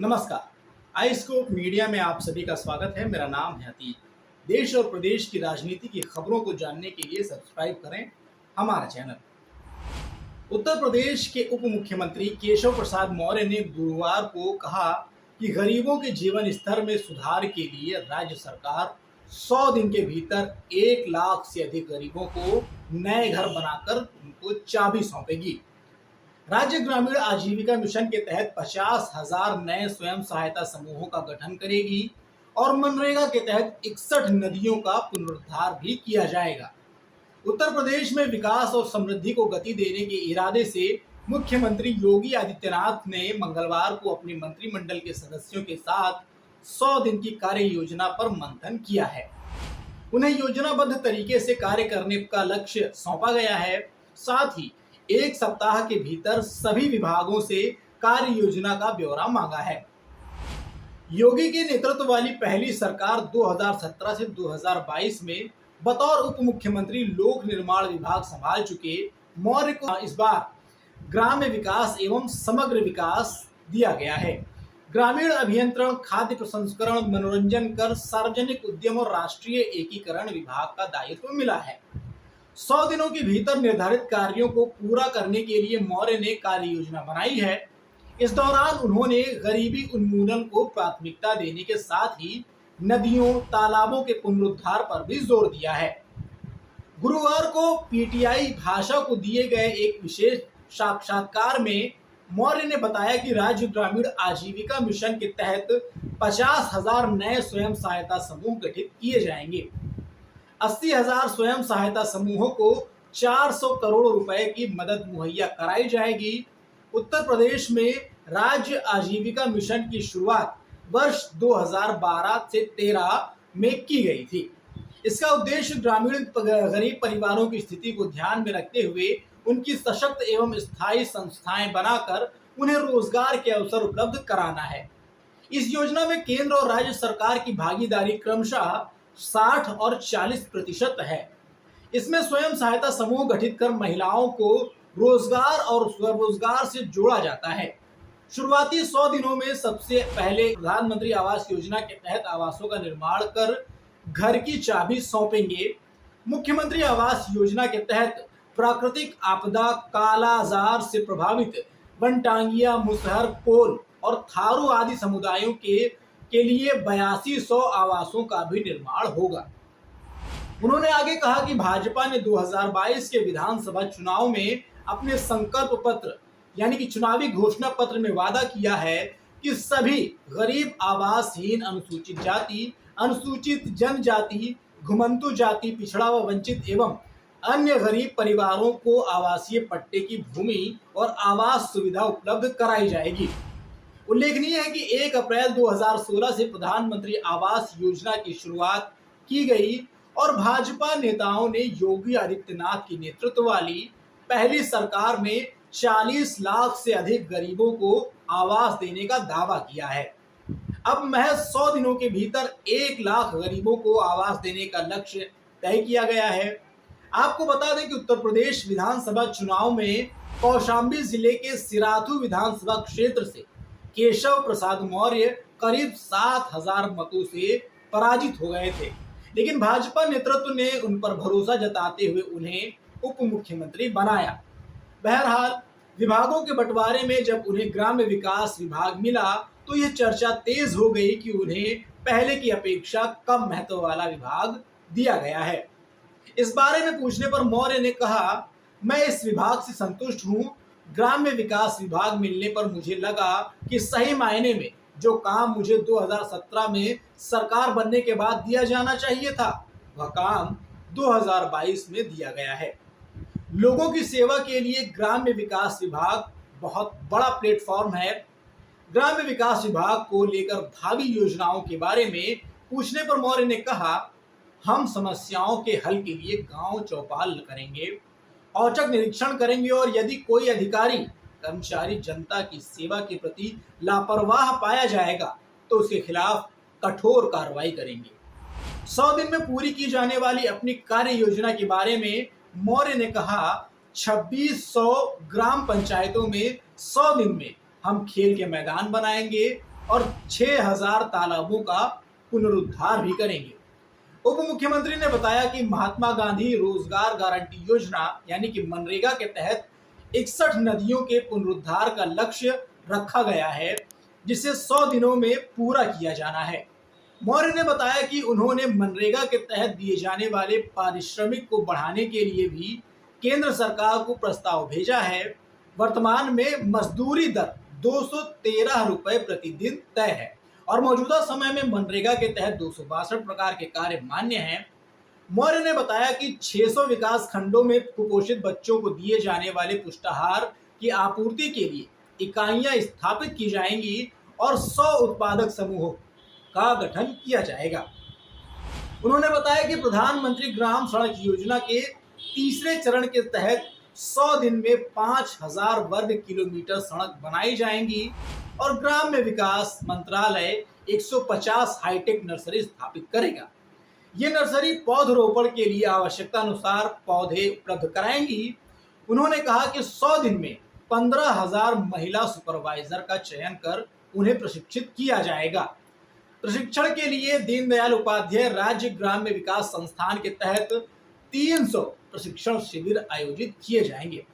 नमस्कार। आईस्कोप मीडिया में आप सभी का स्वागत है। मेरा नाम है अतीक। देश और प्रदेश की राजनीति की खबरों को जानने के लिए सब्सक्राइब करें हमारा चैनल। उत्तर प्रदेश के उप मुख्यमंत्री केशव प्रसाद मौर्य ने गुरुवार को कहा कि गरीबों के जीवन स्तर में सुधार के लिए राज्य सरकार 100 दिन के भीतर 1 लाख से अधिक गरीबों को नए घर बनाकर उनको चाबी सौंपेगी। राज्य ग्रामीण आजीविका मिशन के तहत 50,000 नए स्वयं सहायता समूहों का गठन करेगी और मनरेगा के तहत 61 नदियों का पुनरुद्धार भी किया जाएगा। उत्तर प्रदेश में विकास और समृद्धि को गति देने के इरादे से मुख्यमंत्री योगी आदित्यनाथ ने मंगलवार को अपने मंत्रिमंडल के सदस्यों के साथ 100 दिन की कार्य योजना पर मंथन किया है। उन्हें योजनाबद्ध तरीके से कार्य करने का लक्ष्य सौंपा गया है। साथ ही 1 सप्ताह के भीतर सभी विभागों से कार्य योजना का ब्यौरा मांगा है। योगी के नेतृत्व वाली पहली सरकार 2017 से 2022 में बतौर उप मुख्यमंत्री लोक निर्माण विभाग संभाल चुके मौर्य को इस बार ग्राम्य विकास एवं समग्र विकास दिया गया है। ग्रामीण अभियंत्रण, खाद्य प्रसंस्करण, मनोरंजन कर, सार्वजनिक उद्यम और राष्ट्रीय एकीकरण विभाग का दायित्व मिला है। 100 दिनों के भीतर निर्धारित कार्यों को पूरा करने के लिए मौर्य ने कार्य योजना बनाई है। इस दौरान उन्होंने गरीबी उन्मूलन को प्राथमिकता देने के साथ ही नदियों, तालाबों के पुनरुद्धार पर भी जोर दिया है। गुरुवार को पीटीआई भाषा को दिए गए एक विशेष साक्षात्कार में मौर्य ने बताया कि राज्य ग्रामीण आजीविका मिशन के तहत 50,000 नए स्वयं सहायता समूह गठित किए जाएंगे। 80,000 स्वयं सहायता समूहों को 400 करोड़ रुपए की मदद मुहैया कराई जाएगी। उत्तर प्रदेश में राज्य आजीविका मिशन की शुरुआत वर्ष 2012 से 13 में की गई थी। इसका उद्देश्य ग्रामीण गरीब परिवारों की स्थिति को ध्यान में रखते हुए उनकी सशक्त एवं स्थायी संस्थाएं बनाकर उन्हें रोजगार के अवसर उपलब्ध कराना है। इस योजना में केंद्र और राज्य सरकार की भागीदारी क्रमशः 60 और 40% है। इसमें स्वयं सहायता समूह गठित कर महिलाओं को रोजगार और स्वरोजगार से जोड़ा जाता है। शुरुआती 100 दिनों में सबसे पहले प्रधानमंत्री आवास योजना के तहत आवासों का निर्माण कर घर की चाबी सौंपेंगे। मुख्यमंत्री आवास योजना के तहत प्राकृतिक आपदा, कालाजार से प्रभावित वनटांगिया, मुसहर, कोल और थारू आदि समुदायों के लिए 8200 आवासों का भी निर्माण होगा। उन्होंने आगे कहा कि भाजपा ने 2022 के विधानसभा चुनाव में अपने संकल्प पत्र यानी कि चुनावी घोषणा पत्र में वादा किया है कि सभी गरीब, आवासहीन, अनुसूचित जाति, अनुसूचित जनजाति, घुमंतु जाति, पिछड़ा व वंचित एवं अन्य गरीब परिवारों को आवासीय पट्टे की भूमि और आवास सुविधा उपलब्ध कराई जाएगी। उल्लेखनीय है कि 1 अप्रैल 2016 से प्रधानमंत्री आवास योजना की शुरुआत की गई और भाजपा नेताओं ने योगी आदित्यनाथ की नेतृत्व वाली पहली सरकार में 40 लाख से अधिक गरीबों को आवास देने का दावा किया है। अब महज 100 दिनों के भीतर 1 लाख गरीबों को आवास देने का लक्ष्य तय किया गया है। आपको बता दें कि उत्तर प्रदेश विधानसभा चुनाव में कौशाम्बी जिले के सिराथू विधानसभा क्षेत्र से केशव प्रसाद मौर्य करीब 7,000 मतों से पराजित हो गए थे, लेकिन भाजपा नेतृत्व ने उन पर भरोसा जताते हुए उन्हें उप मुख्यमंत्री बनाया। बहरहाल विभागों के बंटवारे में जब उन्हें ग्राम्य विकास विभाग मिला तो यह चर्चा तेज हो गई कि उन्हें पहले की अपेक्षा कम महत्व वाला विभाग दिया गया है। इस बारे में पूछने पर मौर्य ने कहा, मैं इस विभाग से संतुष्ट हूं। ग्राम्य विकास विभाग मिलने पर मुझे लगा कि सही मायने में जो काम मुझे 2017 में सरकार बनने के बाद दिया जाना चाहिए था, वह काम 2022 में दिया गया है। लोगों की सेवा के लिए ग्राम्य विकास विभाग बहुत बड़ा प्लेटफॉर्म है। ग्राम्य विकास विभाग को लेकर भावी योजनाओं के बारे में पूछने पर मौर्य ने कहा, हम समस्याओं के हल के लिए गांव चौपाल करेंगे, औचक निरीक्षण करेंगे और यदि कोई अधिकारी कर्मचारी जनता की सेवा के प्रति लापरवाह पाया जाएगा तो उसके खिलाफ कठोर कार्रवाई करेंगे। 100 दिन में पूरी की जाने वाली अपनी कार्य योजना के बारे में मौर्य ने कहा, 2600 ग्राम पंचायतों में 100 दिन में हम खेल के मैदान बनाएंगे और 6000 तालाबों का पुनरुद्धार भी करेंगे। उप मुख्यमंत्री ने बताया कि महात्मा गांधी रोजगार गारंटी योजना यानी कि मनरेगा के तहत 61 नदियों के पुनरुद्धार का लक्ष्य रखा गया है, जिसे 100 दिनों में पूरा किया जाना है। मौर्य ने बताया कि उन्होंने मनरेगा के तहत दिए जाने वाले पारिश्रमिक को बढ़ाने के लिए भी केंद्र सरकार को प्रस्ताव भेजा है। वर्तमान में मजदूरी दर 213 रुपए प्रतिदिन तय है और मौजूदा समय में मनरेगा के तहत 262 प्रकार के कार्य मान्य हैं। मौर्य ने बताया कि 600 विकास खंडों में कुपोषित बच्चों को दिए जाने वाले पुष्टाहार की आपूर्ति के लिए इकाइयां स्थापित की जाएंगी और 100 उत्पादक समूहों का गठन किया जाएगा। उन्होंने बताया कि प्रधानमंत्री ग्राम सड़क योजना के तीसरे चरण के तहत 100 दिन में 5000 वर्ग किलोमीटर सड़क बनाई जाएंगी और ग्राम्य विकास मंत्रालय 150 हाईटेक नर्सरी स्थापित करेगा। ये नर्सरी पौधरोपण के लिए आवश्यकता अनुसार पौधे उपलब्ध कराएंगी। उन्होंने कहा कि 100 दिन में 15,000 महिला सुपरवाइजर का चयन कर उन्हें प्रशिक्षित किया जाएगा। प्रशिक्षण के लिए दीनदयाल उपाध्याय राज्य ग्राम्य विकास संस्थान के तहत 300 प्रशिक्षण शिविर आयोजित किए जाएंगे।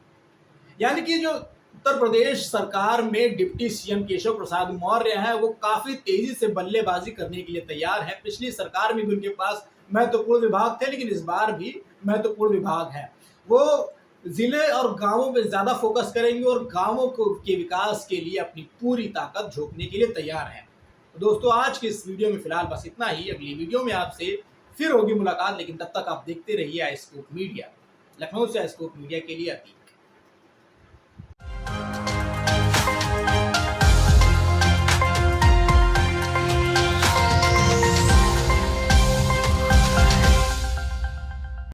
यानी कि जो उत्तर प्रदेश सरकार में डिप्टी सीएम केशव प्रसाद मौर्य हैं, वो काफी तेजी से बल्लेबाजी करने के लिए तैयार हैं। पिछली सरकार में भी उनके पास महत्वपूर्ण विभाग थे, लेकिन इस बार भी महत्वपूर्ण विभाग है। वो जिले और गांवों पे ज्यादा फोकस करेंगे और गांवों के विकास के लिए अपनी पूरी ताकत झोंकने के लिए तैयार हैं। तो दोस्तों, आज के इस वीडियो में फिलहाल बस इतना ही। अगली वीडियो में आपसे फिर होगी मुलाकात, लेकिन तब तक आप देखते रहिए आई स्कूप मीडिया। लखनऊ से आई स्कूप मीडिया के लिए अति।